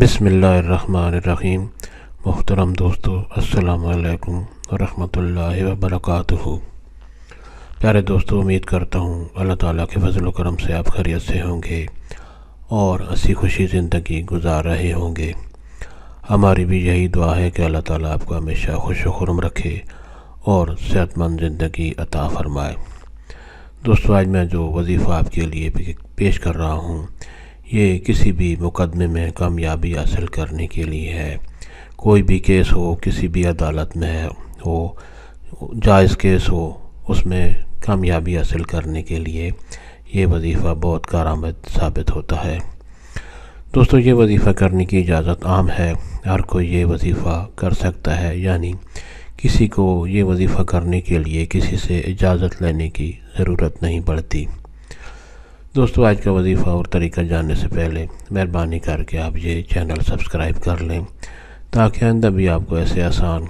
بسم اللہ الرحمن الرحیم۔ محترم دوستو، السلام علیکم ورحمۃ اللہ وبرکاتہ۔ پیارے دوستو، امید کرتا ہوں اللہ تعالیٰ کے فضل و کرم سے آپ خیریت سے ہوں گے اور ہنسی خوشی زندگی گزار رہے ہوں گے۔ ہماری بھی یہی دعا ہے کہ اللہ تعالیٰ آپ کو ہمیشہ خوش و خرم رکھے اور صحت مند زندگی عطا فرمائے۔ دوستو، آج میں جو وظیفہ آپ کے لیے پیش کر رہا ہوں، یہ کسی بھی مقدمے میں کامیابی حاصل کرنے کے لیے ہے۔ کوئی بھی کیس ہو، کسی بھی عدالت میں ہو، جائز کیس ہو، اس میں کامیابی حاصل کرنے کے لیے یہ وظیفہ بہت کارآمد ثابت ہوتا ہے۔ دوستو، یہ وظیفہ کرنے کی اجازت عام ہے، ہر کوئی یہ وظیفہ کر سکتا ہے، یعنی کسی کو یہ وظیفہ کرنے کے لیے کسی سے اجازت لینے کی ضرورت نہیں پڑتی۔ دوستو، آج کا وظیفہ اور طریقہ جاننے سے پہلے مہربانی کر کے آپ یہ چینل سبسکرائب کر لیں تاکہ آئندہ بھی آپ کو ایسے آسان،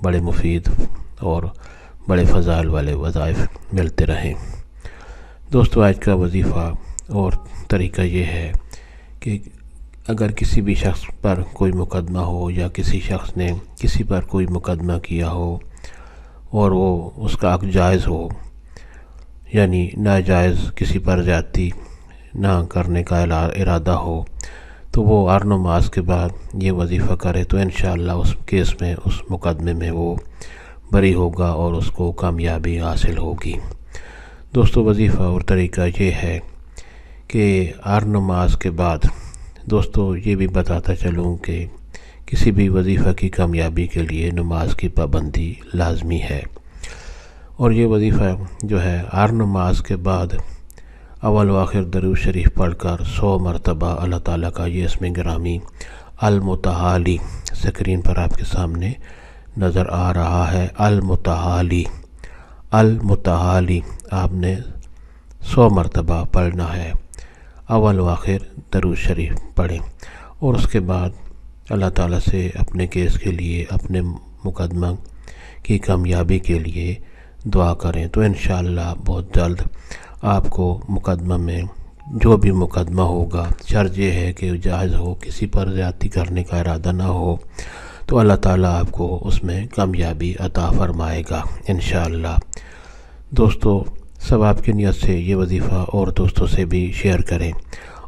بڑے مفید اور بڑے فضائل والے وظائف ملتے رہیں۔ دوستو، آج کا وظیفہ اور طریقہ یہ ہے کہ اگر کسی بھی شخص پر کوئی مقدمہ ہو یا کسی شخص نے کسی پر کوئی مقدمہ کیا ہو اور وہ اس کا حق جائز ہو، یعنی ناجائز کسی پر زیادتی نہ کرنے کا ارادہ ہو، تو وہ ہر نماز کے بعد یہ وظیفہ کرے تو انشاءاللہ اس کیس میں، اس مقدمے میں وہ بری ہوگا اور اس کو کامیابی حاصل ہوگی۔ دوستو، وظیفہ اور طریقہ یہ ہے کہ ہر نماز کے بعد، دوستو یہ بھی بتاتا چلوں کہ کسی بھی وظیفہ کی کامیابی کے لیے نماز کی پابندی لازمی ہے، اور یہ وظیفہ جو ہے ہر نماز کے بعد اول و آخر درود شریف پڑھ کر 100 مرتبہ اللہ تعالیٰ کا یہ اسم گرامی المتعالی، سکرین پر آپ کے سامنے نظر آ رہا ہے، المتعالی آپ نے 100 مرتبہ پڑھنا ہے۔ اول و آخر درود شریف پڑھیں اور اس کے بعد اللہ تعالیٰ سے اپنے کیس کے لیے، اپنے مقدمہ کی کامیابی کے لیے دعا کریں تو انشاءاللہ بہت جلد آپ کو مقدمہ میں، جو بھی مقدمہ ہوگا، شرط یہ ہے کہ جائز ہو، کسی پر زیادتی کرنے کا ارادہ نہ ہو، تو اللہ تعالیٰ آپ کو اس میں کامیابی عطا فرمائے گا انشاءاللہ۔ دوستو، ثواب کی نیت سے یہ وظیفہ اور دوستوں سے بھی شیئر کریں،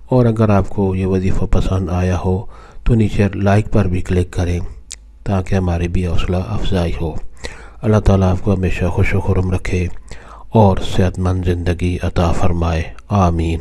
اور اگر آپ کو یہ وظیفہ پسند آیا ہو تو نیچے لائک پر بھی کلک کریں تاکہ ہماری بھی حوصلہ افزائی ہو۔ اللہ تعالیٰ آپ کو ہمیشہ خوش و خرم رکھے اور صحت مند زندگی عطا فرمائے، آمین۔